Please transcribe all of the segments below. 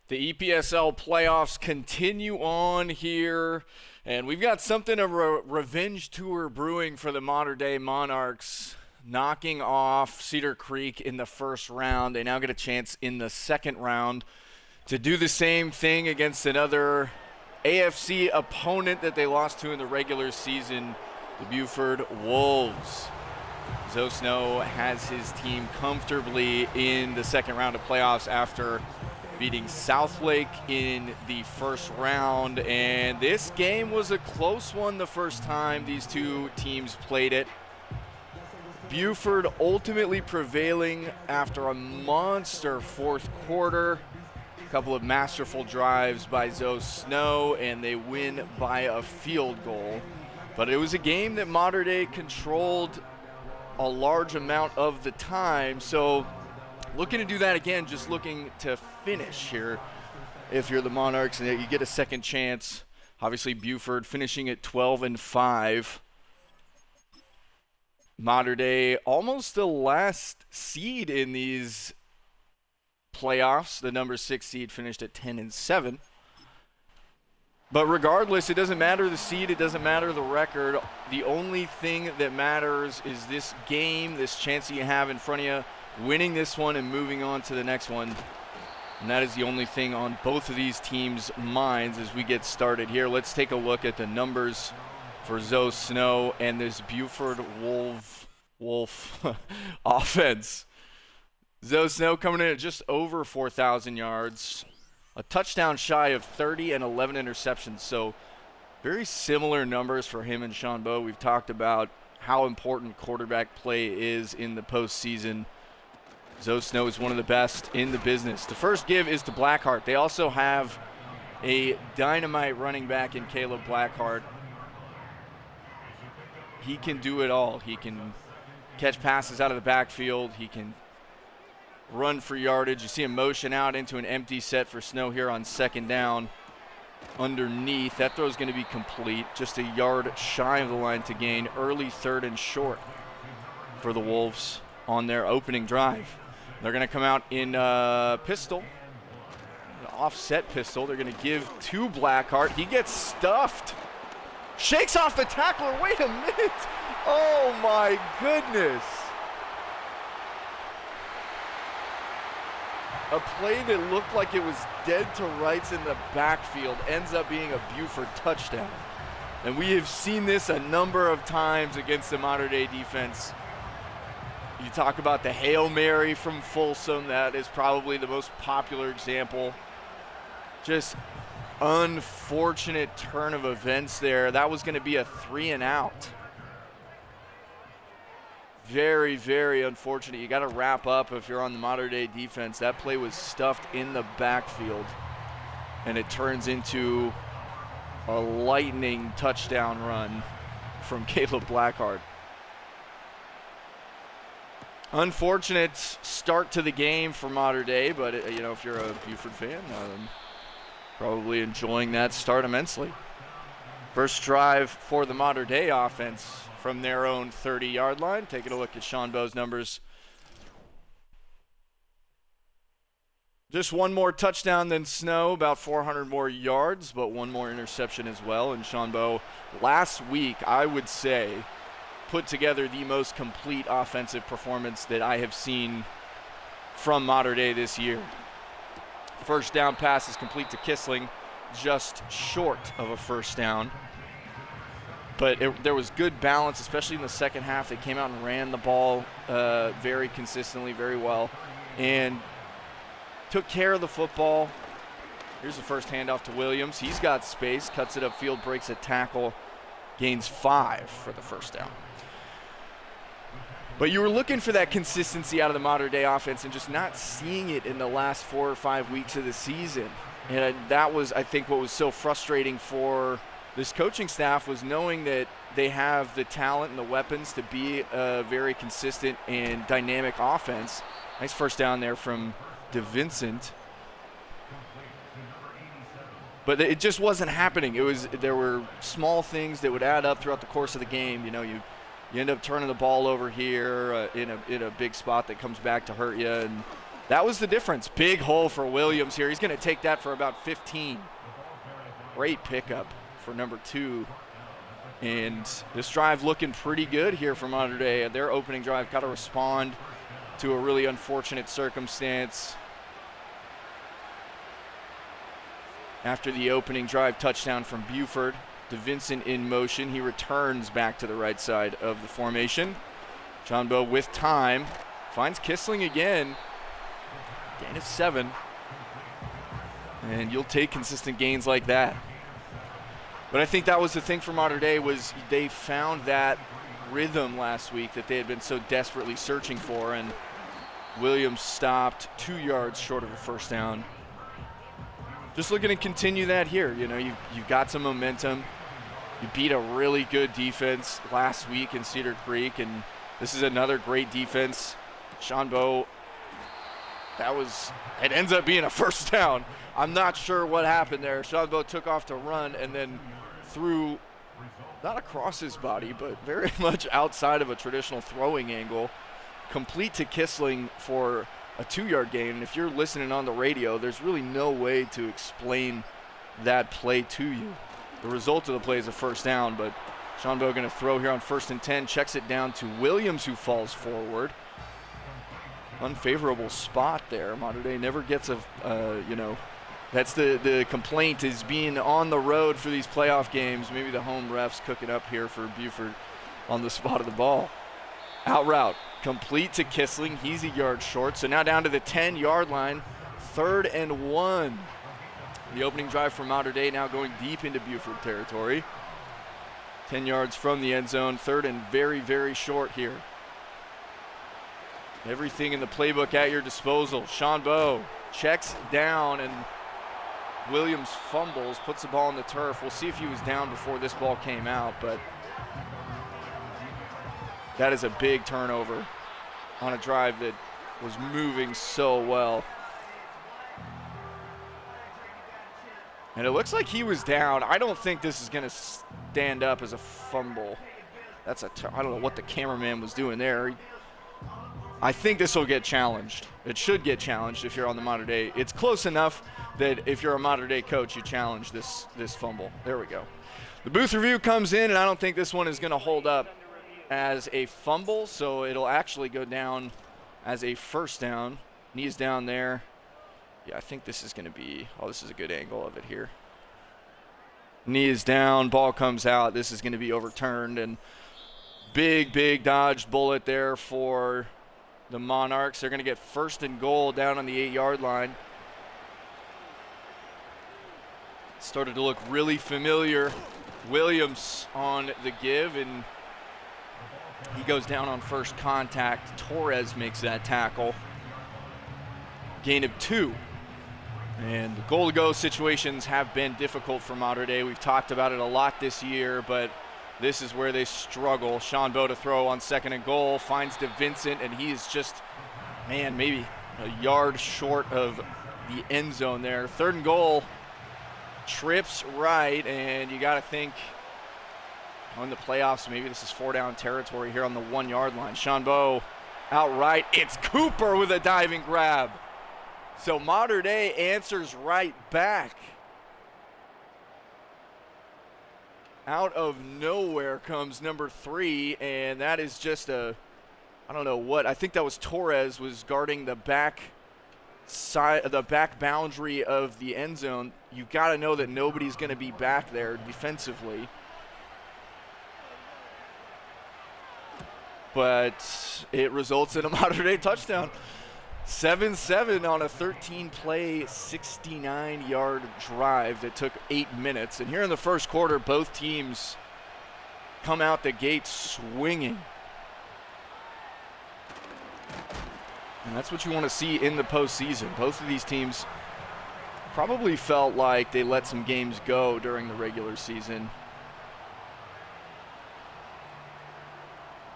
The EPSL playoffs continue on here, and we've got something of a revenge tour brewing for the modern-day Monarchs, knocking off Cedar Creek in the first round. They now get a chance in the second round to do the same thing against another AFC opponent that they lost to in the regular season, the Buford Wolves. Zoe Snow has his team comfortably in the second round of playoffs after beating Southlake in the first round, and this game was a close one the first time these two teams played it. Buford ultimately prevailing after a monster fourth quarter, a couple of masterful drives by Zoe Snow, and they win by a field goal. But it was a game that Modern Day controlled a large amount of the time, so looking to do that again, just looking to finish here. If you're the Monarchs and you get a second chance, obviously Buford finishing at 12-5. Modern Day almost the last seed in these playoffs. The number 6 seed finished at 10-7. But regardless, it doesn't matter the seed, it doesn't matter the record. The only thing that matters is this game, this chance that you have in front of you, winning this one and moving on to the next one. And that is the only thing on both of these teams' minds as we get started here. Let's take a look at the numbers for Zoe Snow and this Buford Wolf offense. Zoe Snow coming in at just over 4,000 yards, a touchdown shy of 30 and 11 interceptions. So very similar numbers for him and Sean Bowe. We've talked about how important quarterback play is in the postseason. Zoe Snow is one of the best in the business. The first give is to Blackheart. They also have a dynamite running back in Caleb Blackheart. He can do it all. He can catch passes out of the backfield. He can run for yardage. You see him motion out into an empty set for Snow here on second down. Underneath, that throw is going to be complete. Just a yard shy of the line to gain. Early third and short for the Wolves on their opening drive. They're going to come out in pistol, an offset pistol. They're going to give to Blackheart. He gets stuffed. Shakes off the tackler. Wait a minute. Oh, my goodness. A play that looked like it was dead to rights in the backfield ends up being a Buford touchdown. And we have seen this a number of times against the modern-day defense. You talk about the Hail Mary from Folsom. That is probably the most popular example. Just unfortunate turn of events there. That was going to be a 3-and-out. Very, very unfortunate. You got to wrap up if you're on the modern-day defense. That play was stuffed in the backfield, and it turns into a lightning touchdown run from Caleb Blackheart. Unfortunate start to the game for Modern Day, but if you're a Buford fan, probably enjoying that start immensely. First drive for the Modern Day offense from their own 30-yard line. Taking a look at Sean Bowe's numbers. Just one more touchdown than Snow, about 400 more yards, but one more interception as well. And Sean Bowe, last week, I would say, put together the most complete offensive performance that I have seen from Modern Day this year. First down pass is complete to Kissling, just short of a first down. But there was good balance, especially in the second half. They came out and ran the ball very consistently, very well, and took care of the football. Here's the first handoff to Williams. He's got space, cuts it upfield, breaks a tackle, gains 5 for the first down. But you were looking for that consistency out of the modern day offense and just not seeing it in the last 4 or 5 weeks of the season. And that was, I think, what was so frustrating for this coaching staff, was knowing that they have the talent and the weapons to be a very consistent and dynamic offense. Nice first down there from DeVincent. But it just wasn't happening. There were small things that would add up throughout the course of the game. You end up turning the ball over here in a big spot that comes back to hurt you, and That was the difference. Big hole for Williams here. He's going to take that for about 15. Great pickup for number 2. And this drive looking pretty good here for Mater Dei. Their opening drive got to respond to a really unfortunate circumstance. After the opening drive touchdown from Buford, DeVincent in motion. He returns back to the right side of the formation. Johnbo with time. Finds Kissling again. Gain of 7. And you'll take consistent gains like that. But I think that was the thing for Mater Dei, was they found that rhythm last week that they had been so desperately searching for, and Williams stopped 2 yards short of a first down. Just looking to continue that here. You know, you've got some momentum. You beat a really good defense last week in Cedar Creek, and this is another great defense. Johnbo, it ends up being a first down. I'm not sure what happened there. Johnbo took off to run and then threw, not across his body, but very much outside of a traditional throwing angle, complete to Kissling for a 2-yard gain. And if you're listening on the radio, there's really no way to explain that play to you. The result of the play is a first down, but Johnbo going to throw here on 1st and 10, checks it down to Williams, who falls forward. Unfavorable spot there. Mater Dei never gets that's the complaint, is being on the road for these playoff games. Maybe the home refs cooking up here for Buford on the spot of the ball. Out route, complete to Kissling. He's a yard short, so now down to the 10-yard line, 3rd and 1. The opening drive for Mater Dei now going deep into Buford territory. 10 yards from the end zone, 3rd and very, very short here. Everything in the playbook at your disposal. Johnbo checks down, and Williams fumbles, puts the ball on the turf. We'll see if he was down before this ball came out, but that is a big turnover on a drive that was moving so well. And it looks like he was down. I don't think this is going to stand up as a fumble. I don't know what the cameraman was doing there. I think this will get challenged. It should get challenged if you're on the Mater Dei. It's close enough that if you're a Mater Dei coach, you challenge this fumble. There we go. The booth review comes in, and I don't think this one is going to hold up as a fumble, so it'll actually go down as a first down. Knees down there. Yeah, I think this is going to be, this is a good angle of it here. Knee is down, ball comes out. This is going to be overturned, and big dodged bullet there for the Monarchs. They're going to get 1st and goal down on the 8-yard line. Started to look really familiar. Williams on the give, and he goes down on first contact. Torres makes that tackle. Gain of 2. And the goal-to-go situations have been difficult for Mater Dei. We've talked about it a lot this year, but this is where they struggle. Johnbo to throw on 2nd and goal, finds DeVincent, and he is just, maybe a yard short of the end zone there. 3rd and goal, trips right, and you got to think in the playoffs, maybe this is 4-down territory here on the 1-yard line. Johnbo outright. It's Cooper with a diving grab. So Mater Dei answers right back. Out of nowhere comes number 3, and that is just I don't know what. I think that was Torres was guarding the back side, the back boundary of the end zone. You've got to know that nobody's going to be back there defensively. But it results in a Mater Dei touchdown. 7-7 on a 13-play, 69-yard drive that took 8 minutes. And here in the first quarter, both teams come out the gate swinging. And that's what you want to see in the postseason. Both of these teams probably felt like they let some games go during the regular season.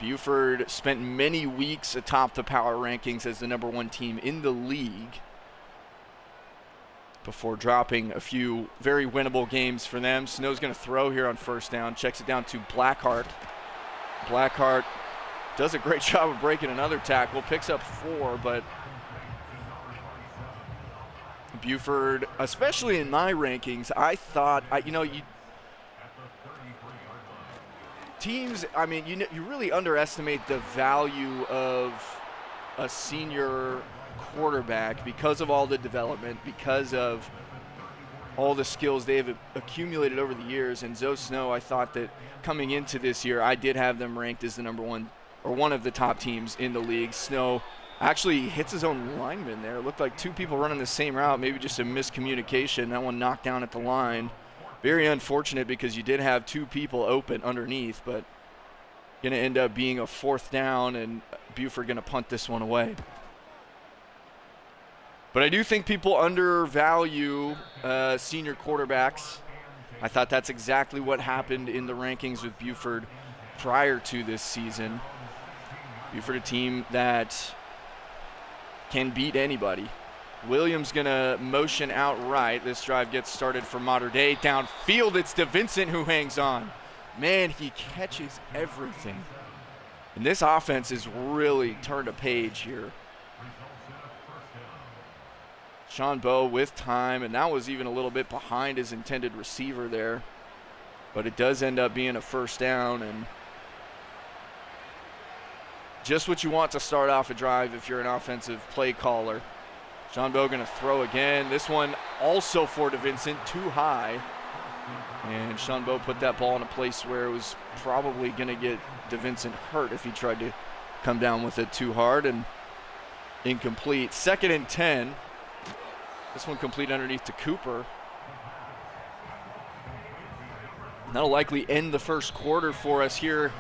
Buford spent many weeks atop the power rankings as the number 1 team in the league before dropping a few very winnable games for them. Snow's going to throw here on first down, checks it down to Blackheart. Blackheart does a great job of breaking another tackle, picks up 4, but Buford, especially in my rankings, I thought, teams, you really underestimate the value of a senior quarterback because of all the development, because of all the skills they've accumulated over the years. And Zoe Snow, I thought that coming into this year, I did have them ranked as the number one or one of the top teams in the league. Snow actually hits his own lineman there. It looked like two people running the same route, maybe just a miscommunication. That one knocked down at the line. Very unfortunate because you did have two people open underneath, but going to end up being a 4th down, and Buford going to punt this one away. But I do think people undervalue senior quarterbacks. I thought that's exactly what happened in the rankings with Buford prior to this season. Buford, a team that can beat anybody. Williams going to motion out right. This drive gets started for Mater Dei. Downfield, it's DeVincent who hangs on. Man, he catches everything. And this offense has really turned a page here. Sean Bowe with time, and that was even a little bit behind his intended receiver there. But it does end up being a 1st down, and just what you want to start off a drive if you're an offensive play caller. Sean Bowe going to throw again. This one also for DeVincent, too high. And Sean Bowe put that ball in a place where it was probably going to get DeVincent hurt if he tried to come down with it too hard, and incomplete. 2nd and 10. This one complete underneath to Cooper. And that'll likely end the first quarter for us here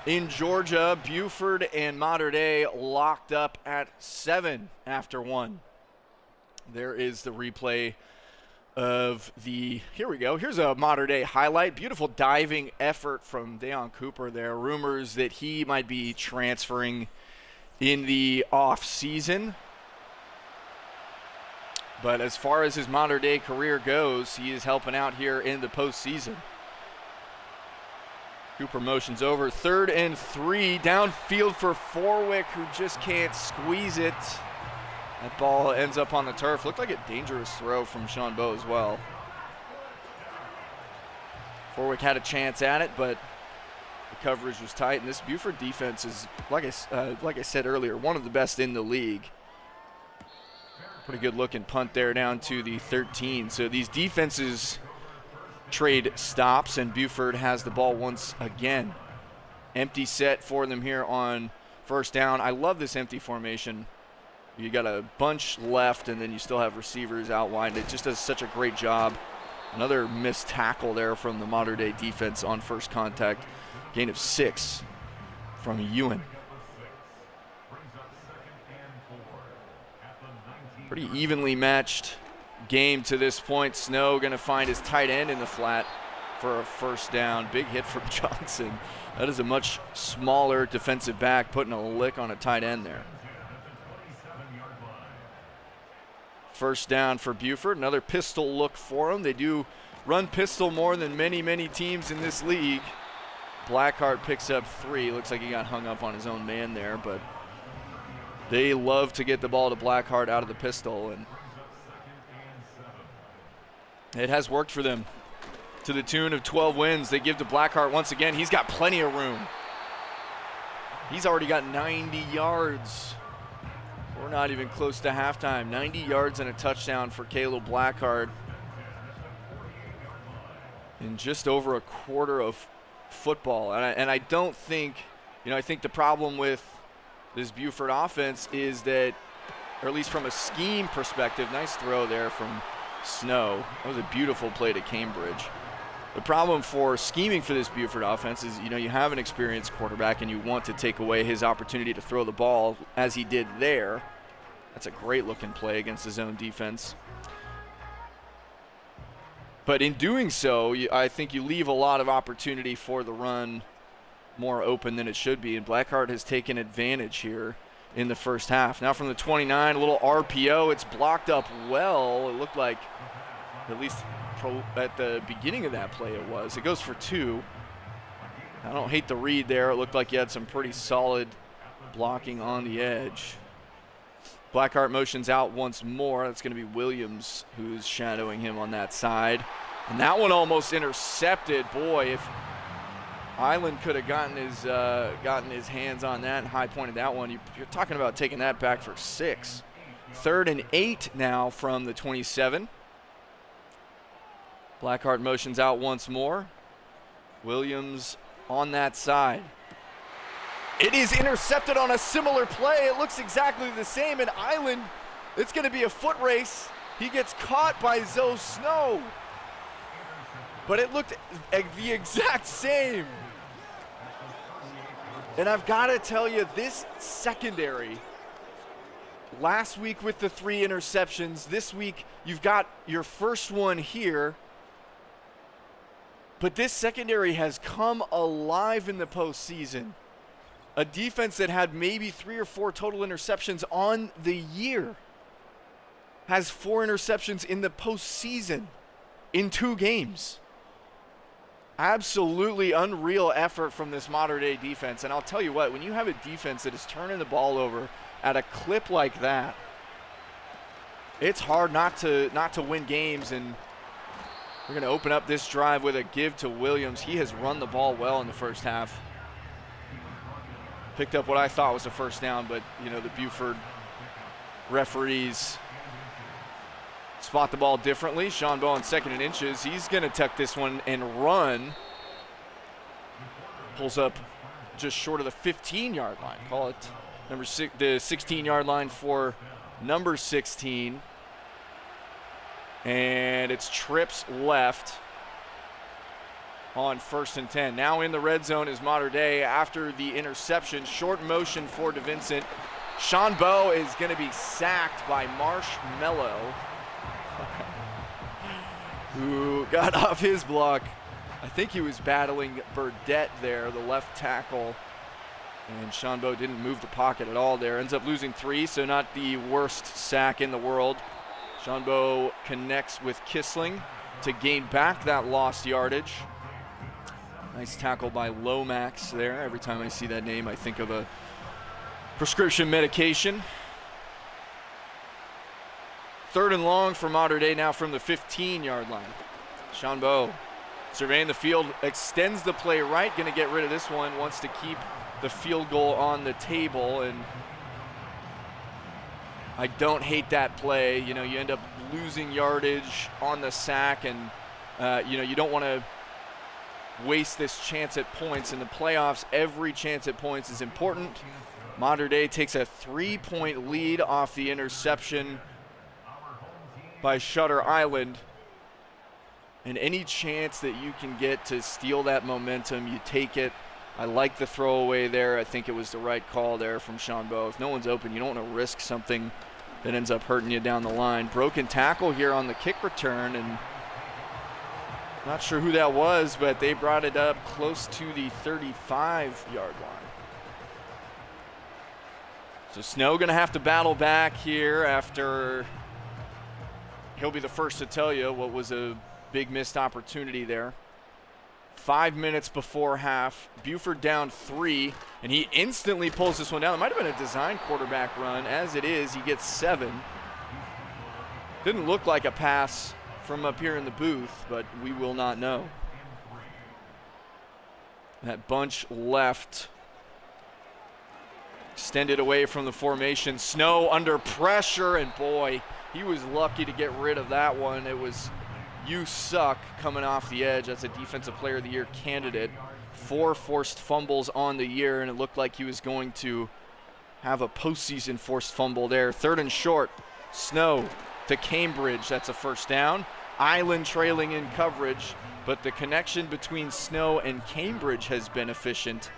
in Georgia. Buford and Mater Dei locked up at 7 after 1. There is the replay of here we go. Here's a Mater Dei highlight. Beautiful diving effort from Deion Cooper there. Rumors that he might be transferring in the off season. But as far as his Mater Dei career goes, he is helping out here in the postseason. Cooper motions over. 3rd and 3. Downfield for Forwick, who just can't squeeze it. That ball ends up on the turf. Looked like a dangerous throw from Sean Bowe as well. Forwick had a chance at it, but the coverage was tight. And this Buford defense is, like I said earlier, one of the best in the league. Pretty good looking punt there down to the 13. So these defenses trade stops, and Buford has the ball once again. Empty set for them here on 1st down. I love this empty formation. You got a bunch left, and then you still have receivers out wide. It just does such a great job. Another missed tackle there from the Mater Dei defense on first contact. Gain of 6 from Ewan. Pretty evenly matched game to this point. Snow going to find his tight end in the flat for a 1st down. Big hit from Johnson. That is a much smaller defensive back putting a lick on a tight end there. 1st down for Buford. Another pistol look for them. They do run pistol more than many teams in this league. Blackheart picks up 3. Looks like he got hung up on his own man there, but they love to get the ball to Blackheart out of the pistol, and it has worked for them to the tune of 12 wins. They give to Blackheart once again. He's got plenty of room. He's already got 90 yards. We're not even close to halftime. 90 yards and a touchdown for Caleb Blackheart in just over a quarter of football. And I don't think, I think the problem with this Buford offense is that, or at least from a scheme perspective, nice throw there from Snow. That was a beautiful play to Cambridge. The problem for scheming for this Buford offense is, you have an experienced quarterback and you want to take away his opportunity to throw the ball as he did there. That's a great looking play against the zone defense. But in doing so, I think you leave a lot of opportunity for the run more open than it should be, and Blackheart has taken advantage here in the first half. Now from the 29, a little RPO. It's blocked up well. It looked like, at least at the beginning of that play it was. It goes for 2. I don't hate the read there. It looked like he had some pretty solid blocking on the edge. Blackheart motions out once more. That's going to be Williams who's shadowing him on that side. And that one almost intercepted. Boy, if Island could have gotten his hands on that and high pointed that one, you're talking about taking that back for 6. 3rd and 8 now from the 27. Blackheart motions out once more. Williams on that side. It is intercepted on a similar play. It looks exactly the same. And Island, it's going to be a foot race. He gets caught by Zoe Snow. But it looked the exact same. And I've got to tell you, this secondary, last week with the 3 interceptions, this week you've got your first one here. But this secondary has come alive in the postseason. A defense that had maybe 3 or 4 total interceptions on the year has 4 interceptions in the postseason in 2 games. Absolutely unreal effort from this modern-day defense. And I'll tell you what, when you have a defense that is turning the ball over at a clip like that, it's hard not to win games. And we're going to open up this drive with a give to Williams. He has run the ball well in the first half. Picked up what I thought was a first down, but, you know, the Buford referees spot the ball differently. Sean Bowe on 2nd and inches. He's going to tuck this one and run. Pulls up just short of the 15-yard line. Call it number 6, the 16-yard line for number 16. And it's trips left on 1st and 10. Now in the red zone is Mater Dei after the interception. Short motion for DeVincent. Sean Bowe is going to be sacked by Marshmello, who got off his block. I think he was battling Burdette there, the left tackle. And Sean Bowe didn't move the pocket at all there. Ends up losing 3, so not the worst sack in the world. Sean Bowe connects with Kissling to gain back that lost yardage. Nice tackle by Lomax there. Every time I see that name, I think of a prescription medication. 3rd and long for Mater Dei now from the 15-yard line. Sean Bowe surveying the field, extends the play right, going to get rid of this one, wants to keep the field goal on the table, and I don't hate that play. You know, you end up losing yardage on the sack, and you know, you don't want to waste this chance at points. In the playoffs, every chance at points is important. Mater Dei takes a 3-point lead off the interception by Shutter Island. And any chance that you can get to steal that momentum, you take it. I like the throwaway there. I think it was the right call there from Sean Bowe. If no one's open, you don't want to risk something that ends up hurting you down the line. Broken tackle here on the kick return, and not sure who that was, but they brought it up close to the 35-yard line. So Snow going to have to battle back here after he'll be the first to tell you what was a big missed opportunity there. 5 minutes before half, Buford down 3, and he instantly pulls this one down. It might have been a design quarterback run. As it is, he gets 7. Didn't look like a pass from up here in the booth, but we will not know. That bunch left, extended away from the formation. Snow under pressure, and boy, he was lucky to get rid of that one. It was "You suck" coming off the edge. That's a Defensive Player of the Year candidate. 4 forced fumbles on the year, and it looked like he was going to have a postseason forced fumble there. 3rd and short. Snow to Cambridge. That's a first down. Island trailing in coverage, but the connection between Snow and Cambridge has been efficient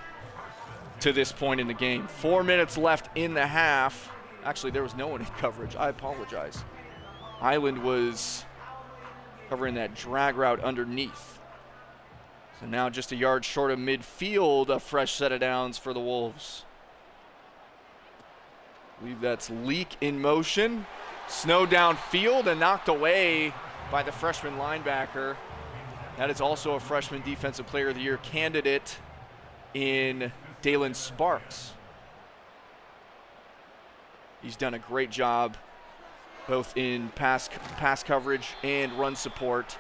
to this point in the game. 4 minutes left in the half. Actually, there was no one in coverage. I apologize. Island was covering that drag route underneath. So now just a yard short of midfield, a fresh set of downs for the Wolves. I believe that's Leak in motion. Snow downfield and knocked away by the freshman linebacker. That is also a freshman Defensive Player of the Year candidate in Dalen Sparks. He's done a great job both in pass coverage and run support.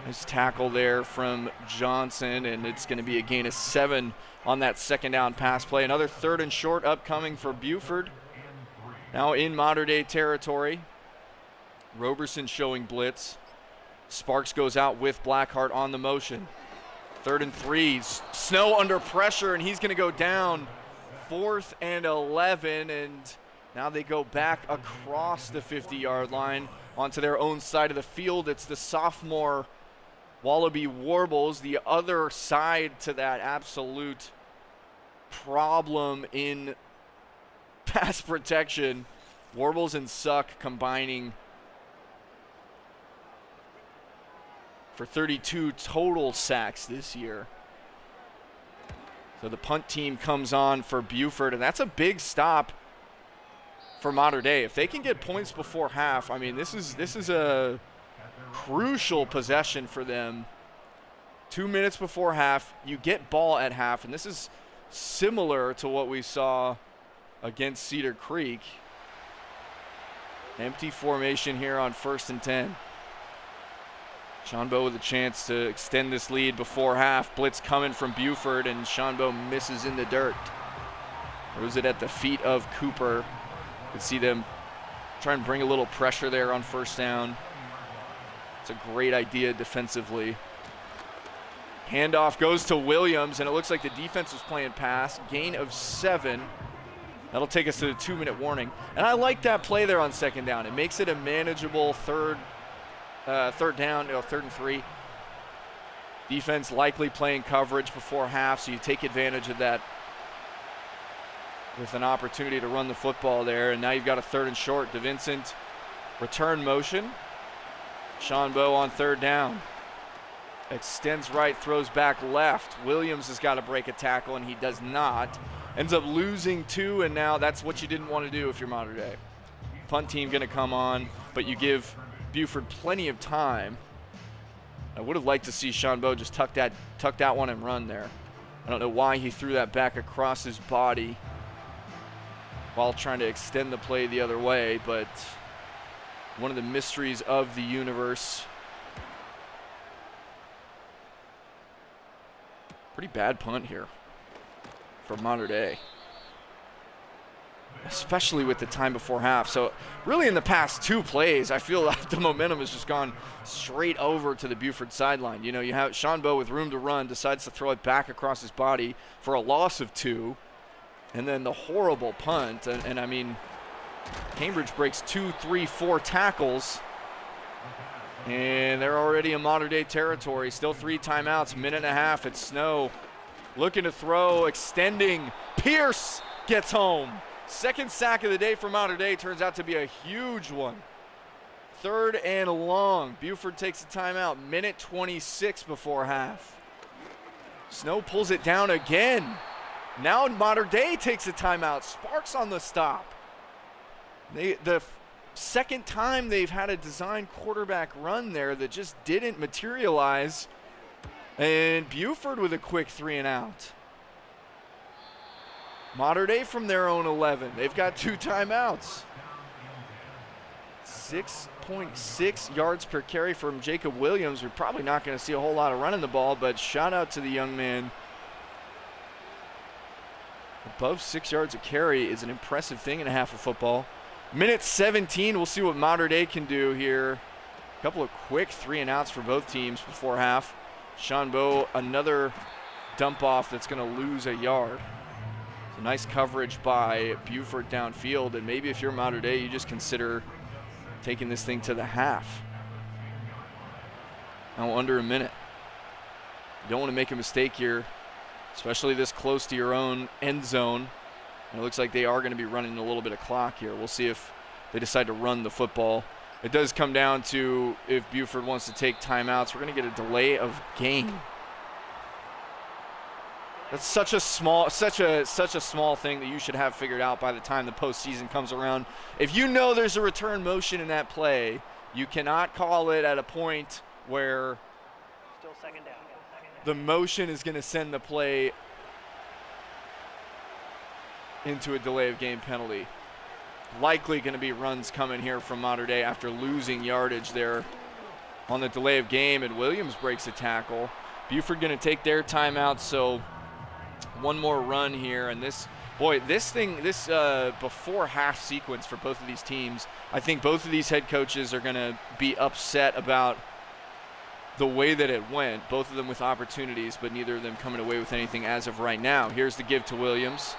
Nice tackle there from Johnson, and it's going to be a gain of 7 on that second down pass play. Another 3rd and short upcoming for Buford. Now in Mater Dei territory. Roberson showing blitz. Sparks goes out with Blackheart on the motion. 3rd and 3. Snow under pressure, and he's going to go down. 4th and 11, and now they go back across the 50-yard line onto their own side of the field. It's the sophomore Wallaby Warbles, the other side to that absolute problem in pass protection. Warbles and Suck combining for 32 total sacks this year. So the punt team comes on for Buford, and that's a big stop for Mater Dei. If they can get points before half, I mean, this is a crucial possession for them. 2 minutes before half, you get ball at half, and this is similar to what we saw against Cedar Creek. Empty formation here on 1st and 10. Shanbo with a chance to extend this lead before half. Blitz coming from Buford, and Shanbo misses in the dirt. Throws it at the feet of Cooper. You can see them try and bring a little pressure there on 1st down. It's a great idea defensively. Handoff goes to Williams, and it looks like the defense was playing pass. Gain of 7. That'll take us to the 2-minute warning. And I like that play there on 2nd down. It makes it a manageable third down, 3rd and 3. Defense likely playing coverage before half, so you take advantage of that with an opportunity to run the football there. And now you've got a 3rd and short. DeVincent return motion. Shanbo on 3rd down. Extends right, throws back left. Williams has got to break a tackle, and he does not. Ends up losing 2, and now that's what you didn't want to do if you're Mater Dei. Punt team going to come on, but you give Buford plenty of time. I would have liked to see Shanbo just tuck that one and run there. I don't know why he threw that back across his body while trying to extend the play the other way, but one of the mysteries of the universe. Pretty bad punt here for Mater Dei, especially with the time before half. So really in the past 2 plays, I feel like the momentum has just gone straight over to the Buford sideline. You know, you have Shanbo with room to run, decides to throw it back across his body for a loss of 2, and then the horrible punt. And I mean, Cambridge breaks 2, 3, 4 tackles, and they're already in Mater Dei territory. Still 3 timeouts, minute and a half. It's Snow looking to throw, extending. Pierce gets home. 2nd sack of the day for Mater Dei, turns out to be a huge one. 3rd and long. Buford takes a timeout, minute 26 before half. Snow pulls it down again. Now Mater Dei takes a timeout. Sparks on the stop. The second time they've had a design quarterback run there that just didn't materialize. And Buford with a quick 3 and out. Mater Dei from their own 11. They've got 2 timeouts. 6.6 yards per carry from Jacob Williams. We're probably not going to see a whole lot of running the ball, but shout out to the young man. Above 6 yards a carry is an impressive thing in a half of football. Minute 17, we'll see what Mater Dei can do here. A couple of quick 3 and outs for both teams before half. Shanbo, another dump off that's going to lose a yard. So nice coverage by Buford downfield, and maybe if you're Mater Dei, you just consider taking this thing to the half. Now under a minute. You don't want to make a mistake here, especially this close to your own end zone. And it looks like they are going to be running a little bit of clock here. We'll see if they decide to run the football. It does come down to if Buford wants to take timeouts. We're going to get a delay of game. That's such a small thing that you should have figured out by the time the postseason comes around. If you know there's a return motion in that play, you cannot call it at a point where still 2nd down. The motion is going to send the play into a delay of game penalty. Likely going to be runs coming here from Mater Dei after losing yardage there on the delay of game, and Williams breaks a tackle. Buford going to take their timeout, so one more run here, and this before half sequence for both of these teams, I think both of these head coaches are going to be upset about the way that it went, both of them with opportunities, but neither of them coming away with anything as of right now. Here's the give to Williams.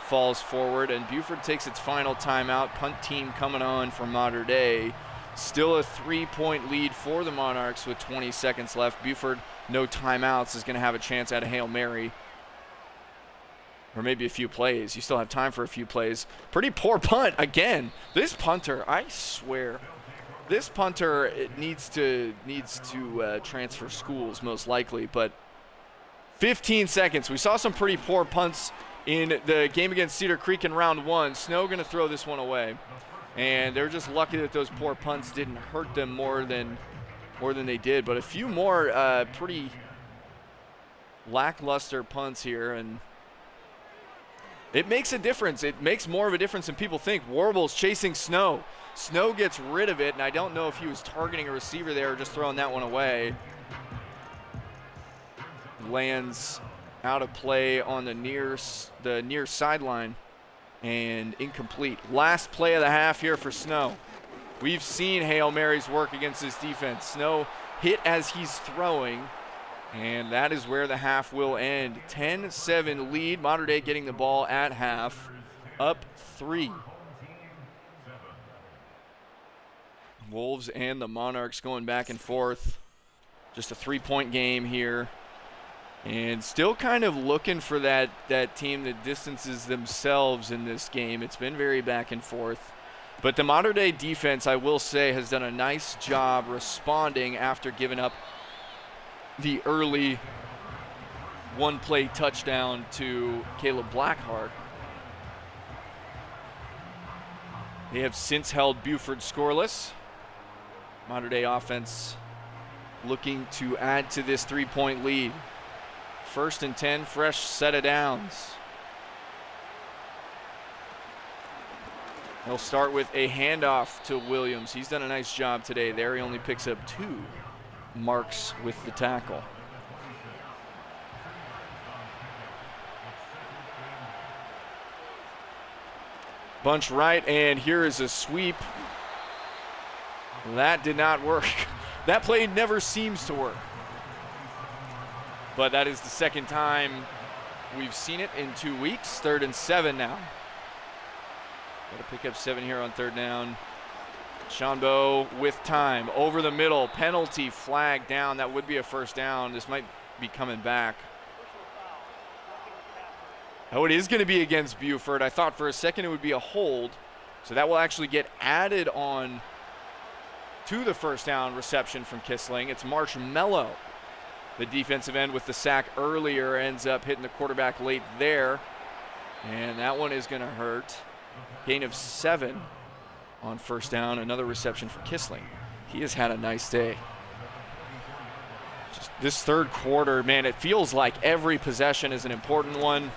Falls forward, and Buford takes its final timeout. Punt team coming on for Mater Dei. Still a 3-point lead for the Monarchs with 20 seconds left. Buford, no timeouts, is going to have a chance at a Hail Mary. Or maybe a few plays. You still have time for a few plays. Pretty poor punt again. This punter, I swear, this punter needs to transfer schools most likely. But 15 seconds. We saw some pretty poor punts in the game against Cedar Creek in round 1. Snow going to throw this one away. And they're just lucky that those poor punts didn't hurt them more than they did. But a few more pretty lackluster punts here, and it makes a difference. It makes more of a difference than people think. Warble's chasing Snow. Snow gets rid of it, and I don't know if he was targeting a receiver there or just throwing that one away. Lands out of play on the near sideline and incomplete. Last play of the half here for Snow. We've seen Hail Marys work against this defense. Snow hit as he's throwing, and that is where the half will end. 10-7 lead. Mater Dei getting the ball at half, up 3. Wolves and the Monarchs going back and forth. Just a 3-point game here. And still kind of looking for that team that distances themselves in this game. It's been very back and forth. But the Mater Dei defense, I will say, has done a nice job responding after giving up the early one-play touchdown to Caleb Blackheart. They have since held Buford scoreless. Mater Dei offense looking to add to this 3-point lead. 1st and 10, fresh set of downs. They'll start with a handoff to Williams. He's done a nice job today there. He only picks up 2 marks with the tackle. Bunch right, and here is a sweep. That did not work. That play never seems to work. But that is the second time we've seen it in 2 weeks. 3rd and 7 now. Got to pick up 7 here on 3rd down. Shanbo with time. Over the middle. Penalty flag down. That would be a 1st down. This might be coming back. Oh, it is going to be against Buford. I thought for a second it would be a hold. So that will actually get added on to the 1st down reception from Kissling. It's Marshmello. The defensive end with the sack earlier ends up hitting the quarterback late there. And that one is going to hurt. Gain of 7 on 1st down. Another reception for Kissling. He has had a nice day. Just this 3rd quarter, man, it feels like every possession is an important one.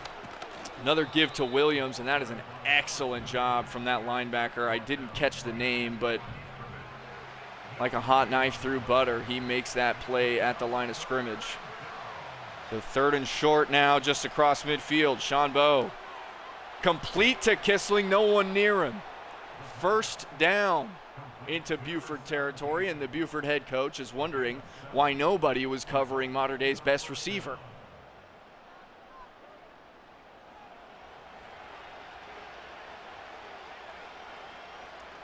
Another give to Williams, and that is an excellent job from that linebacker. I didn't catch the name, but like a hot knife through butter, he makes that play at the line of scrimmage. So 3rd and short now, just across midfield. Shanbo complete to Kissling, no one near him. 1st down into Buford territory, and the Buford head coach is wondering why nobody was covering Mater Dei's best receiver.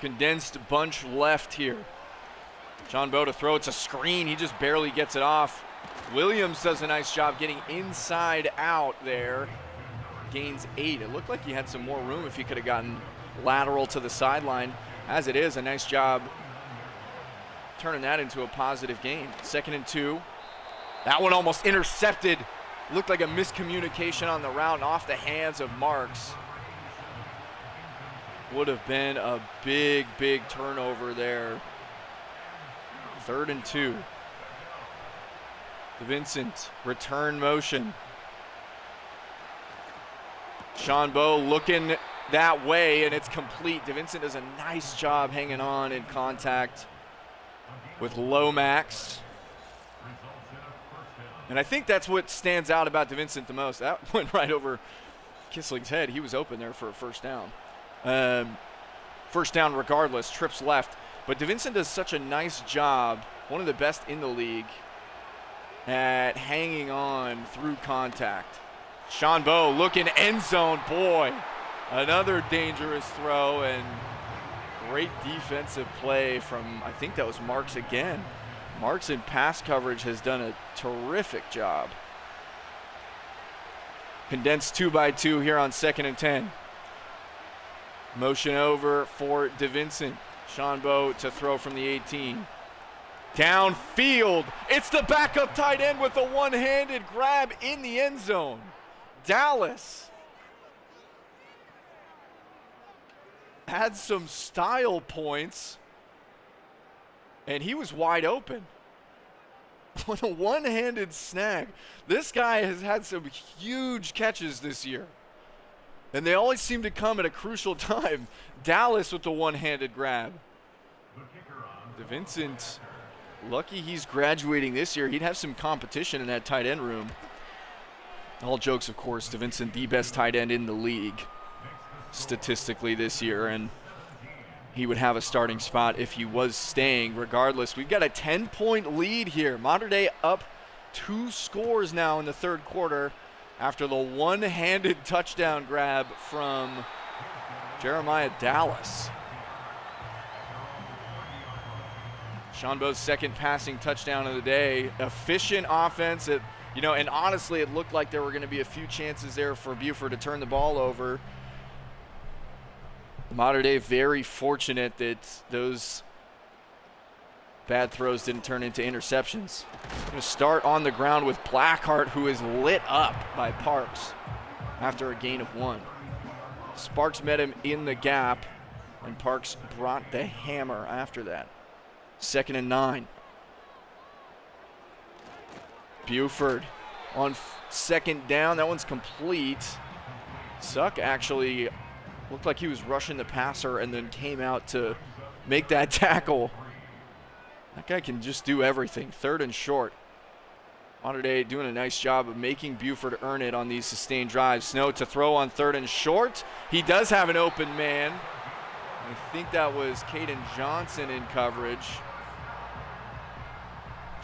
Condensed bunch left here. Shanbo to throw, it's a screen, he just barely gets it off. Williams does a nice job getting inside out there. Gains 8. It looked like he had some more room if he could have gotten lateral to the sideline. As it is, a nice job turning that into a positive gain. 2nd and 2. That one almost intercepted. Looked like a miscommunication on the route and off the hands of Marks. Would have been a big, big turnover there. 3rd and 2. Vincent, return motion. Shanbo looking that way, and it's complete. DeVincent does a nice job hanging on in contact with Lomax. And I think that's what stands out about DeVincent the most. That went right over Kissling's head. He was open there for a first down. First down regardless, trips left. But DeVincent does such a nice job, one of the best in the league, at hanging on through contact. Sean Bowe looking end zone. Boy, another dangerous throw and great defensive play from, I think that was Marks again. Marks in pass coverage has done a terrific job. Condensed 2-by-2 here on 2nd and 10. Motion over for DeVincent. Sean Bowe to throw from the 18. Downfield. It's the backup tight end with a one-handed grab in the end zone. Dallas had some style points, and he was wide open. On a one-handed snag. This guy has had some huge catches this year, and they always seem to come at a crucial time. Dallas with the one-handed grab. DeVincent, lucky he's graduating this year. He'd have some competition in that tight end room. All jokes, of course, DeVincent, the best tight end in the league statistically this year, and he would have a starting spot if he was staying. Regardless, we've got a 10-point lead here. Mater Dei up 2 scores now in the third quarter after the one-handed touchdown grab from Jeremiah Dallas. Sean Bowe's second passing touchdown of the day. Efficient offense. And honestly, it looked like there were going to be a few chances there for Buford to turn the ball over. Mater Dei very fortunate that those bad throws didn't turn into interceptions. Going to start on the ground with Blackheart, who is lit up by Parks after a gain of 1. Sparks met him in the gap, and Parks brought the hammer after that. 2nd and 9. Buford on 2nd down. That one's complete. Suck actually looked like he was rushing the passer and then came out to make that tackle. That guy can just do everything. 3rd and short. Mater Dei doing a nice job of making Buford earn it on these sustained drives. Snow to throw on 3rd and short. He does have an open man. I think that was Caden Johnson in coverage.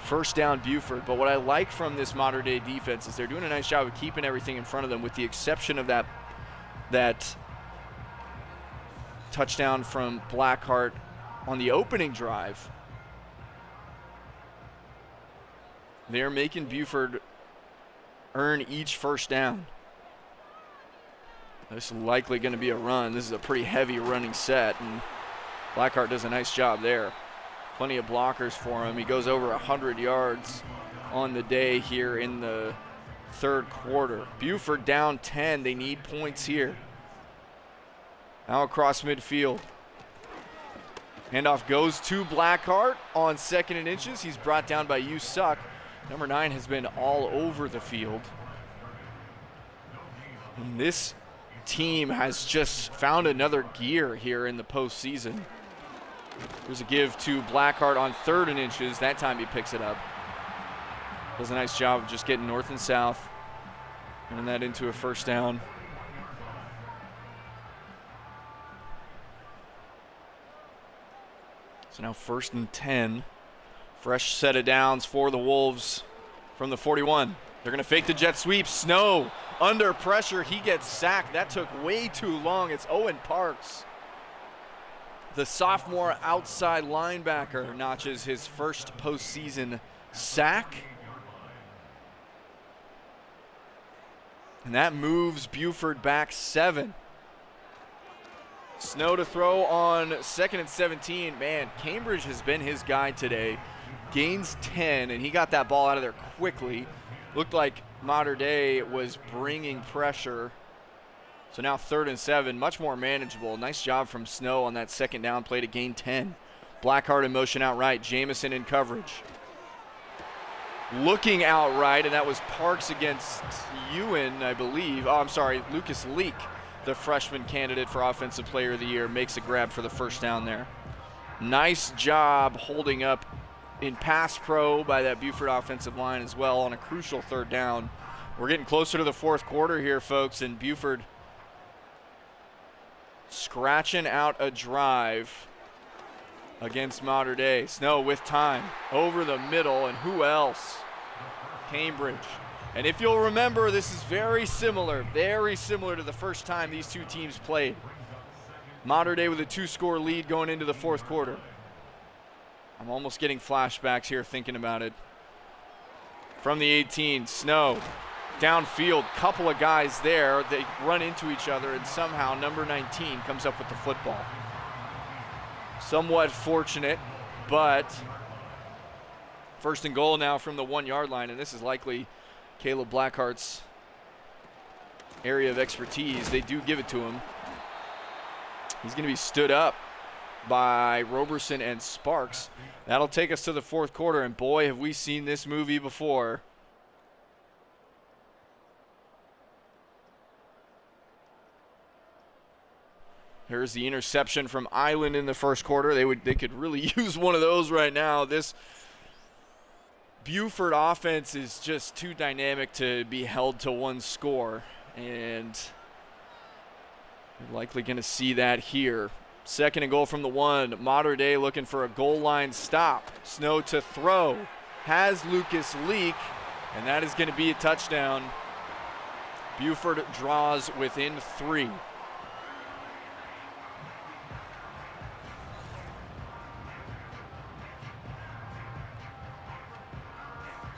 First down Buford. But what I like from this Mater Dei defense is they're doing a nice job of keeping everything in front of them, with the exception of that touchdown from Blackheart on the opening drive. They're making Buford earn each first down. This is likely going to be a run. This is a pretty heavy running set, and Blackheart does a nice job there. Plenty of blockers for him. He goes over 100 yards on the day here in the third quarter. Buford down 10. They need points here. Now across midfield. Handoff goes to Blackheart on 2nd and inches. He's brought down by Suck. Number 9 has been all over the field. And this team has just found another gear here in the postseason. There's a give to Blackheart on 3rd and inches. That time he picks it up. Does a nice job of just getting north and south, turning that into a first down. So now 1st and 10. Fresh set of downs for the Wolves from the 41. They're going to fake the jet sweep. Snow under pressure. He gets sacked. That took way too long. It's Owen Parks. The sophomore outside linebacker notches his first postseason sack. And that moves Buford back 7. Snow to throw on 2nd and 17. Man, Cambridge has been his guy today. Gains 10, and he got that ball out of there quickly. Looked like Mater Dei was bringing pressure. So now 3rd and 7, much more manageable. Nice job from Snow on that 2nd down play to gain 10. Blackheart in motion outright. Jamison in coverage. Looking outright, and that was Parks against Ewan, I believe. Oh, I'm sorry, Lucas Leak. the freshman candidate for Offensive Player of the Year, makes a grab for the first down there. Nice job holding up in pass pro by that Buford offensive line as well on a crucial third down. We're getting closer to the fourth quarter here, folks, and Buford scratching out a drive against Mater Dei. Snow with time over the middle, and who else? Cambridge. And if you'll remember, this is very similar to the first time these two teams played. Mater Dei with a 2-score lead going into the fourth quarter. I'm almost getting flashbacks here thinking about it. From the 18, Snow, downfield, couple of guys there. They run into each other, and somehow number 19 comes up with the football. Somewhat fortunate, but first and goal now from the 1-yard line, and this is likely Caleb Blackhart's area of expertise. They do give it to him. He's going to be stood up by Roberson and Sparks. That'll take us to the fourth quarter, and boy, have we seen this movie before. Here's the interception from Island in the first quarter. They could really use one of those right now. This Buford offense is just too dynamic to be held to one score, and we're likely going to see that here. Second and goal from the 1. Mater Dei looking for a goal line stop. Snow to throw. Has Lucas Leak, and that is going to be a touchdown. Buford draws within 3.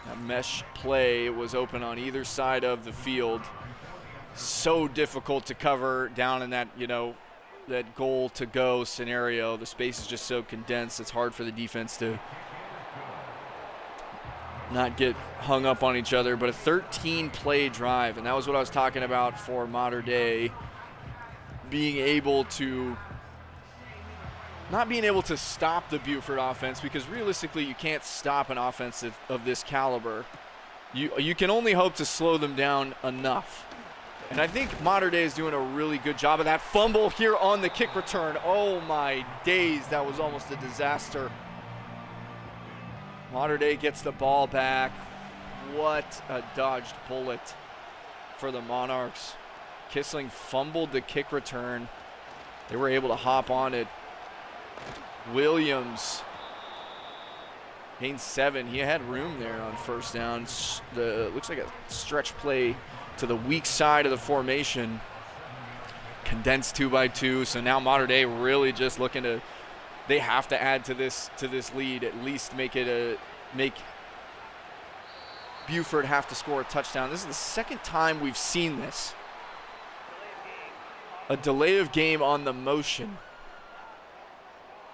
That mesh play was open on either side of the field. So difficult to cover down in that, that goal to go scenario. The space is just so condensed. It's hard for the defense to not get hung up on each other. But a 13-play drive, and that was what I was talking about for Mater Dei, not being able to stop the Buford offense, because realistically you can't stop an offense of this caliber. You can only hope to slow them down enough. And I think Mater Dei is doing a really good job of that. Fumble here on the kick return. Oh my days, that was almost a disaster. Mater Dei gets the ball back. What a dodged bullet for the Monarchs. Kissling fumbled the kick return. They were able to hop on it. Williams gained 7. He had room there on first down. Looks like a stretch play to the weak side of the formation. Condensed 2-by-2. So now Mater Dei really just looking to, they have to add to this lead, at least make Buford have to score a touchdown. This is the second time we've seen this. A delay of game on the motion.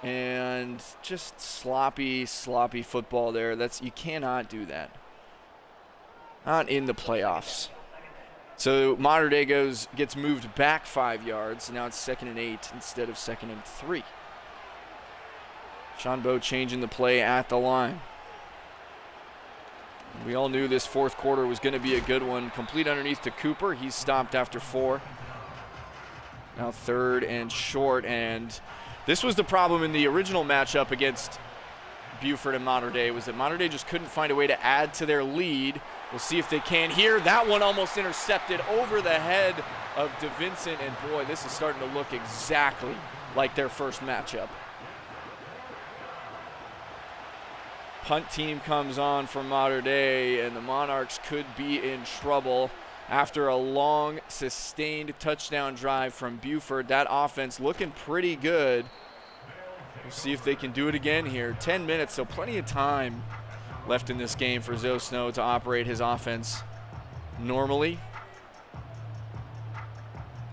And just sloppy football there. You cannot do that. Not in the playoffs. So Mater Dei gets moved back 5 yards. Now it's 2nd and 8 instead of 2nd and 3. Sean Bowe changing the play at the line. We all knew this fourth quarter was going to be a good one. Complete underneath to Cooper. He's stopped after 4. Now 3rd and short. And this was the problem in the original matchup against Buford and Mater Dei, was that Mater Dei just couldn't find a way to add to their lead. We'll see if they can here. That one almost intercepted over the head of DeVincent, and boy, this is starting to look exactly like their first matchup. Punt team comes on for Mater Dei, and the Monarchs could be in trouble after a long, sustained touchdown drive from Buford. That offense looking pretty good. We'll see if they can do it again here. 10 minutes, so plenty of time left in this game for Zoe Snow to operate his offense normally.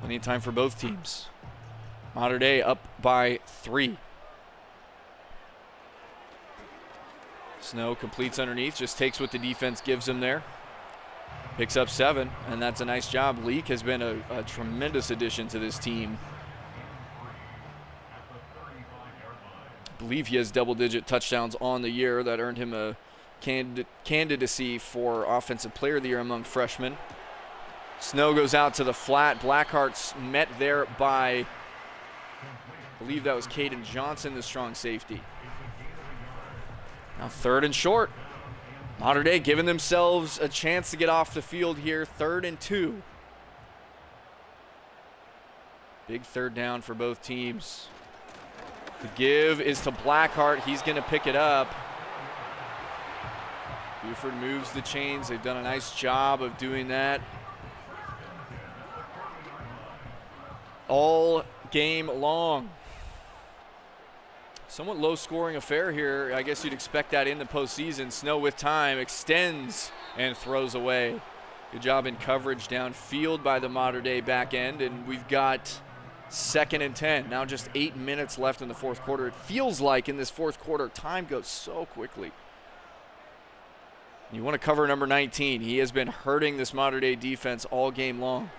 Plenty of time for both teams. Mater Dei up by 3. Snow completes underneath, just takes what the defense gives him there. Picks up 7, and that's a nice job. Leak has been a tremendous addition to this team. I believe he has double-digit touchdowns on the year. That earned him a candidacy for Offensive Player of the Year among freshmen. Snow goes out to the flat. Blackheart's met there by, I believe that was Caden Johnson, the strong safety. Now 3rd and short. Mater Dei giving themselves a chance to get off the field here. 3rd and 2. Big 3rd down for both teams. The give is to Blackheart. He's going to pick it up. Buford moves the chains. They've done a nice job of doing that all game long. Somewhat low-scoring affair here. I guess you'd expect that in the postseason. Snow with time extends and throws away. Good job in coverage downfield by the Mater Dei back end, and we've got 2nd and 10. Now just 8 minutes left in the 4th quarter. It feels like in this 4th quarter, time goes so quickly. You want to cover number 19. He has been hurting this Mater Dei defense all game long.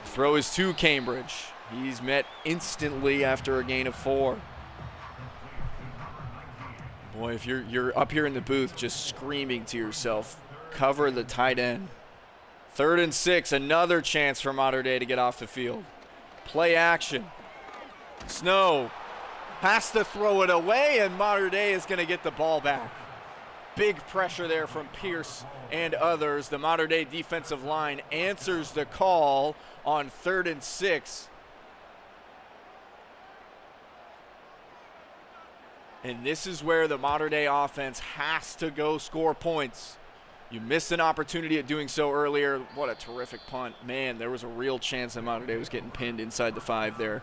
Throw is to Cambridge. He's met instantly after a gain of 4. Boy, if you're up here in the booth just screaming to yourself, cover the tight end. 3rd and 6, another chance for Mater Dei to get off the field. Play action. Snow has to throw it away, and Mater Dei is going to get the ball back. Big pressure there from Pierce and others. The Mater Dei defensive line answers the call on 3rd and 6. And this is where the Mater Dei offense has to go score points. You missed an opportunity at doing so earlier. What a terrific punt. Man, there was a real chance that Mater Dei was getting pinned inside the 5 there.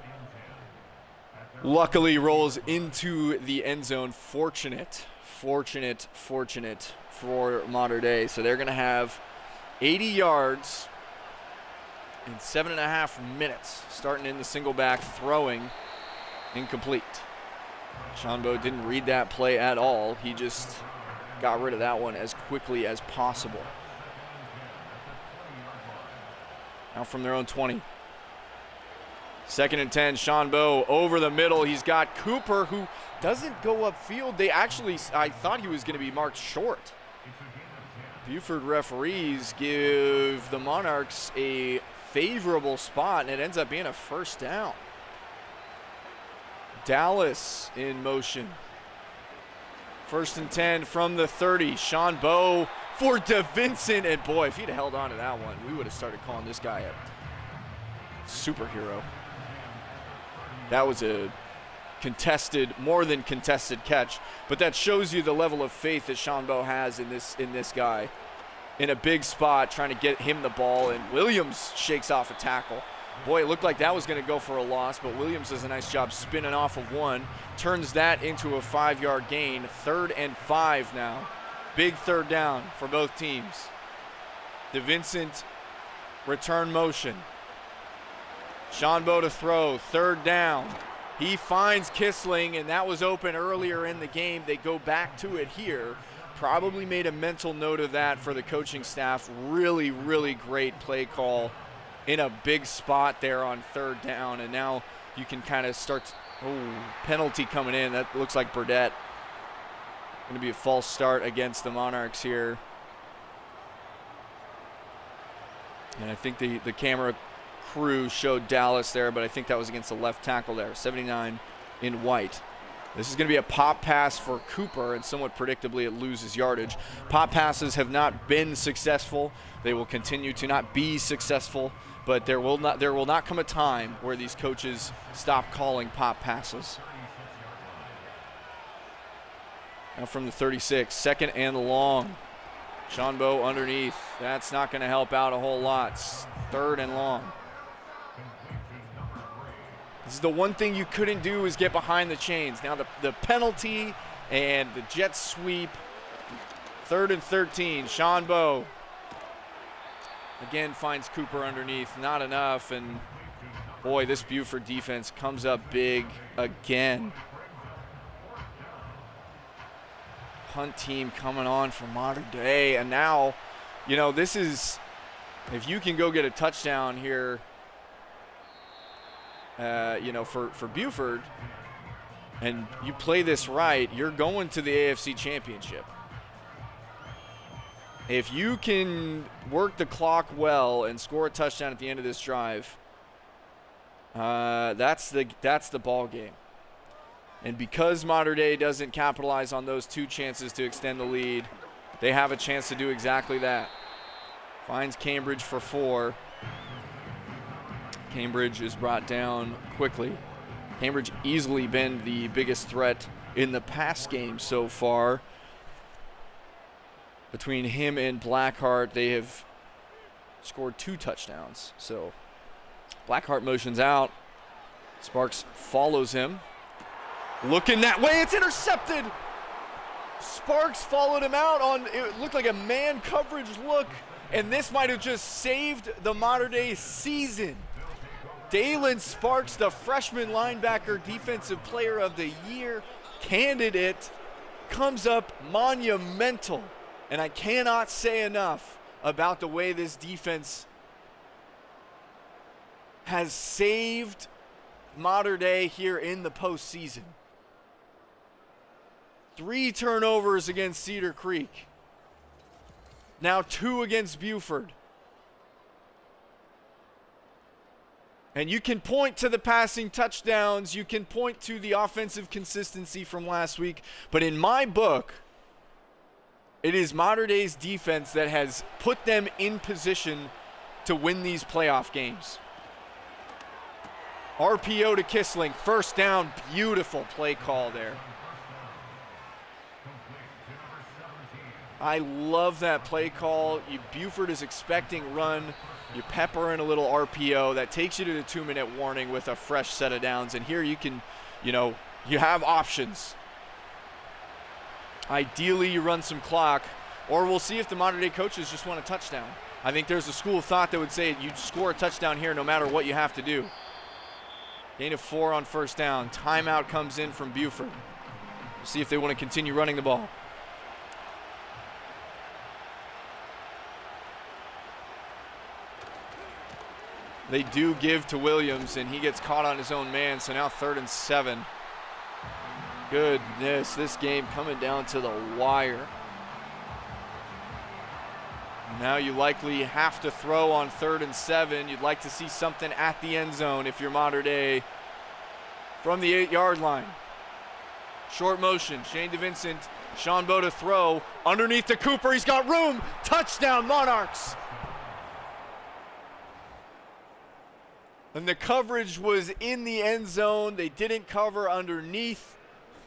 Luckily rolls into the end zone. Fortunate for Mater Dei. So they're going to have 80 yards in 7.5 minutes, starting in the single back, throwing incomplete. Shanbo didn't read that play at all. He just got rid of that one as quickly as possible. Now from their own 20. 2nd and 10, Shanbo over the middle. He's got Cooper, who doesn't go upfield. I thought he was going to be marked short. Buford referees give the Monarchs a favorable spot, and it ends up being a 1st down. Dallas in motion. 1st and 10 from the 30. Shanbo for DeVincent. And boy, if he'd held on to that one, we would have started calling this guy a superhero. That was a more than contested catch. But that shows you the level of faith that Shanbo has in this guy. In a big spot, trying to get him the ball. And Williams shakes off a tackle. Boy, it looked like that was going to go for a loss, but Williams does a nice job spinning off of one. Turns that into a 5-yard gain. 3rd and 5 now. Big 3rd down for both teams. DeVincent, return motion. Shanbo to throw. 3rd down. He finds Kissling, and that was open earlier in the game. They go back to it here. Probably made a mental note of that for the coaching staff. Really, really great play call in a big spot there on 3rd down, and now you can kind of start. Penalty coming in. That looks like Burdett. Going to be a false start against the Monarchs here. And I think the camera crew showed Dallas there, but I think that was against the left tackle there. 79 in white. This is going to be a pop pass for Cooper, and somewhat predictably it loses yardage. Pop passes have not been successful. They will continue to not be successful, but there will not come a time where these coaches stop calling pop passes. Now from the 36, 2nd and long. Shanbo underneath. That's not going to help out a whole lot. 3rd and long. This is the one thing you couldn't do, is get behind the chains. Now the penalty and the jet sweep. 3rd and 13. Shanbo again finds Cooper underneath. Not enough, and boy, this Buford defense comes up big again. Punt team coming on for Mater Dei, and now, this is, if you can go get a touchdown here, for Buford, and you play this right, you're going to the AFC Championship. If you can work the clock well and score a touchdown at the end of this drive, that's the ball game. And because Mater Dei doesn't capitalize on those 2 chances to extend the lead, they have a chance to do exactly that. Finds Cambridge for 4. Cambridge is brought down quickly. Cambridge easily been the biggest threat in the pass game so far. Between him and Blackheart, they have scored 2 touchdowns. So Blackheart motions out. Sparks follows him. Looking that way, it's intercepted. Sparks followed him out on, it looked like a man coverage look, and this might have just saved the Mater Dei season. Dalen Sparks, the freshman linebacker defensive player of the year candidate, comes up monumental. And I cannot say enough about the way this defense has saved Mater Dei here in the postseason. 3 turnovers against Cedar Creek. Now 2 against Buford. And you can point to the passing touchdowns, you can point to the offensive consistency from last week, but in my book, it is Mater Dei's defense that has put them in position to win these playoff games. RPO to Kissling, first down, beautiful play call there. I love that play call. Buford is expecting run. You pepper in a little RPO. That takes you to the 2-minute warning with a fresh set of downs. And here you can, you have options. Ideally, you run some clock, or we'll see if the Mater Dei coaches just want a touchdown. I think there's a school of thought that would say you score a touchdown here no matter what you have to do. Gain of 4 on first down. Timeout comes in from Buford. We'll see if they want to continue running the ball. They do give to Williams, and he gets caught on his own man, so now 3rd and 7. Goodness, this game coming down to the wire. Now you likely have to throw on 3rd and 7. You'd like to see something at the end zone if you're Mater Dei from the 8-yard line. Short motion, Shane DeVincent, Sean Bowe to throw. Underneath to Cooper, he's got room. Touchdown, Monarchs. And the coverage was in the end zone. They didn't cover underneath.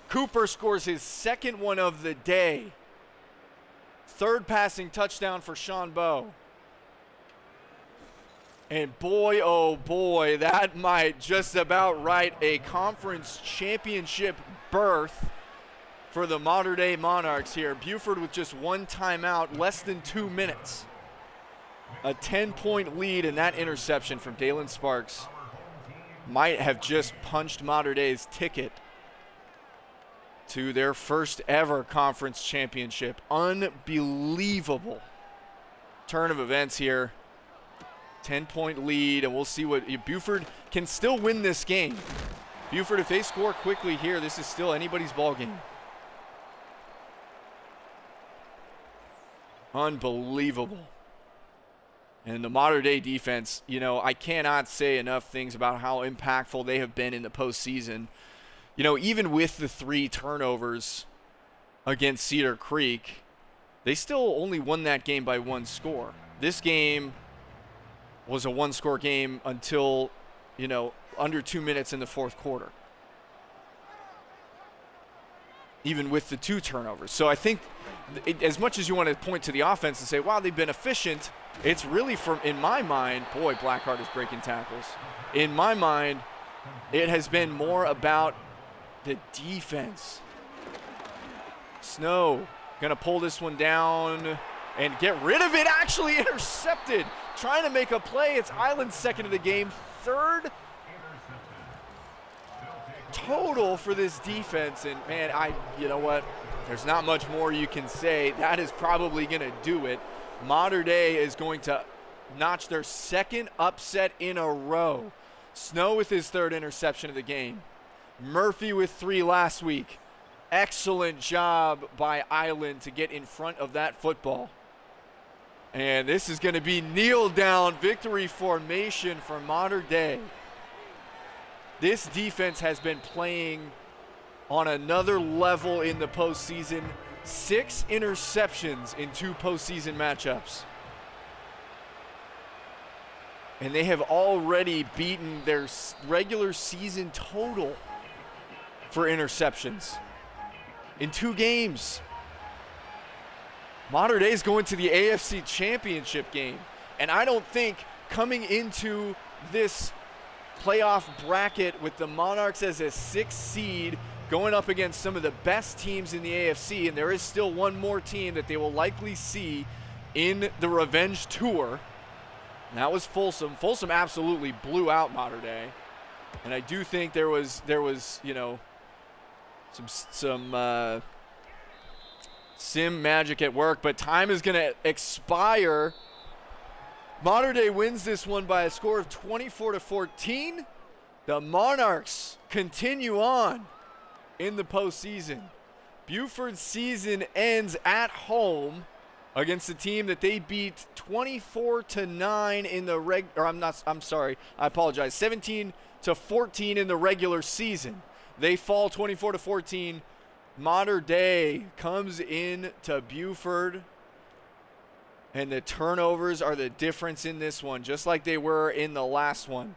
Cooper scores his 2nd one of the day. 3rd passing touchdown for Sean Bowe. And boy, oh boy, that might just about write a conference championship berth for the Mater Dei Monarchs here. Buford with just 1 timeout, less than 2 minutes. A 10-point lead, and that interception from Dalen Sparks might have just punched Mater Dei's ticket to their first ever conference championship. Unbelievable turn of events here. 10-point lead, and we'll see what Buford can still win this game. Buford, if they score quickly here, this is still anybody's ball game. Unbelievable. And the Mater Dei defense, I cannot say enough things about how impactful they have been in the postseason. Even with the 3 turnovers against Cedar Creek, they still only won that game by 1 score. This game was a 1-score game until, under 2 minutes in the 4th quarter. Even with the 2 turnovers. So I think as much as you want to point to the offense and say, wow, they've been efficient, it's really in my mind, boy, Blackheart is breaking tackles. In my mind, it has been more about the defense. Snow gonna pull this one down and get rid of it. Actually intercepted. Trying to make a play. It's Island's 2nd of the game. 3rd total for this defense. And man, you know what? There's not much more you can say. That is probably gonna do it. Mater Dei is going to notch their 2nd upset in a row. Snow with his 3rd interception of the game. Murphy with 3 last week. Excellent job by Island to get in front of that football. And this is going to be kneel down victory formation for Mater Dei. This defense has been playing on another level in the postseason. 6 interceptions in 2 postseason matchups. And they have already beaten their regular season total for interceptions in 2 games. Mater Dei is going to the AFC Championship game. And I don't think coming into this playoff bracket with the Monarchs as a 6th seed going up against some of the best teams in the AFC, and there is still one more team that they will likely see in the revenge tour, and that was Folsom. Folsom absolutely blew out Mater Dei. And I do think there was you know, some sim magic at work, but time is going to expire. Mater Dei wins this one by a score of 24-14. The Monarchs continue on in the postseason. Buford's season ends at home against a team that they beat 24-9 in the I apologize, 17-14 in the regular season. They fall 24-14. Mater Dei comes in to Buford, and the turnovers are the difference in this one, just like they were in the last one.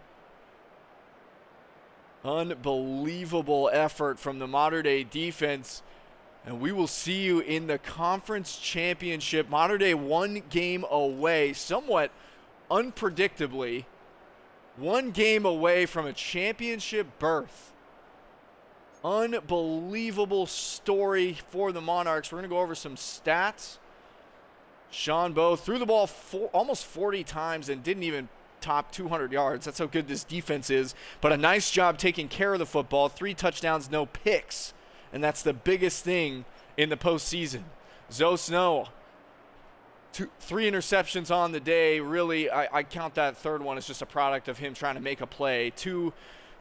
Unbelievable effort from the Mater Dei defense, and we will see you in the conference championship. Mater Dei 1 game away, somewhat unpredictably, 1 game away from a championship berth. Unbelievable story for the Monarchs. We're going to go over some stats. Sean Bowe threw the ball almost 40 times and didn't even top 200 yards. That's how good this defense is. But a nice job taking care of the football. 3 touchdowns, no picks. And that's the biggest thing in the postseason. Zoe Snow, 3 interceptions on the day. Really, I count that third one as just a product of him trying to make a play. 2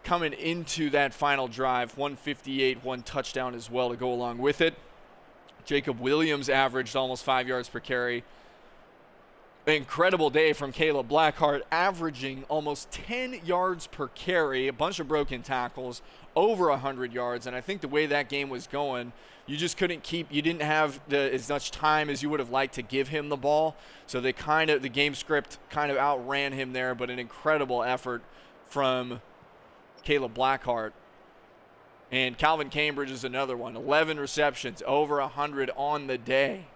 coming into that final drive. 158, 1 touchdown as well to go along with it. Jacob Williams averaged almost 5 yards per carry. Incredible day from Caleb Blackheart, averaging almost 10 yards per carry, a bunch of broken tackles, over 100 yards. And I think the way that game was going, you just couldn't you didn't have as much time as you would have liked to give him the ball. So the game script kind of outran him there, but an incredible effort from Caleb Blackheart. And Calvin Cambridge is another one. 11 receptions, over 100 on the day.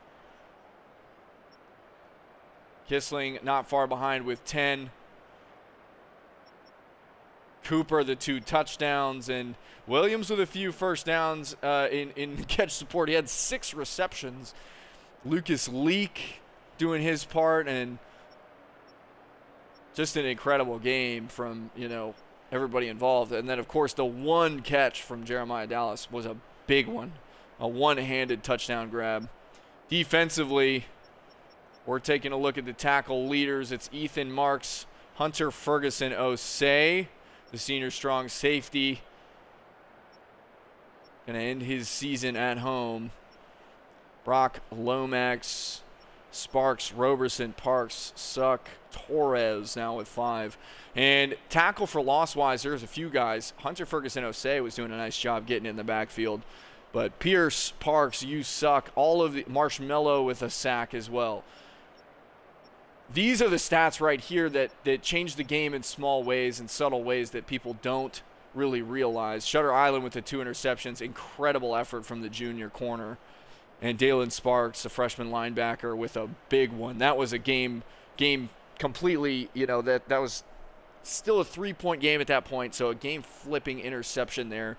Kissling not far behind with 10. Cooper, the 2 touchdowns. And Williams with a few first downs in catch support. He had 6 receptions. Lucas Leak doing his part. And just an incredible game from, everybody involved. And then, of course, the 1 catch from Jeremiah Dallas was a big one. A one-handed touchdown grab. Defensively, we're taking a look at the tackle leaders. It's Ethan Marks, Hunter Ferguson Osei, the senior strong safety. Going to end his season at home. Brock Lomax, Sparks, Roberson, Parks, Suck, Torres now with 5. And tackle for loss-wise, there's a few guys. Hunter Ferguson Osei was doing a nice job getting in the backfield. But Pierce, Parks, you suck. All of the Marshmallow with a sack as well. These are the stats right here that change the game in small ways and subtle ways that people don't really realize. Shutter Island with the 2 interceptions. Incredible effort from the junior corner. And Dalen Sparks, a freshman linebacker, with a big one. That was a game completely, that was still a 3-point game at that point. So a game-flipping interception there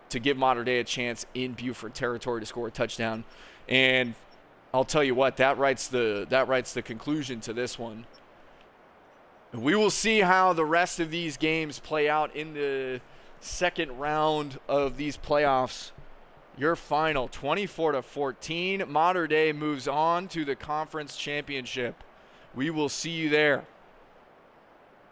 to give Mater Dei a chance in Buford territory to score a touchdown. And I'll tell you what, that writes the conclusion to this one. We will see how the rest of these games play out in the second round of these playoffs. Your final, 24-14. Mater Dei moves on to the conference championship. We will see you there.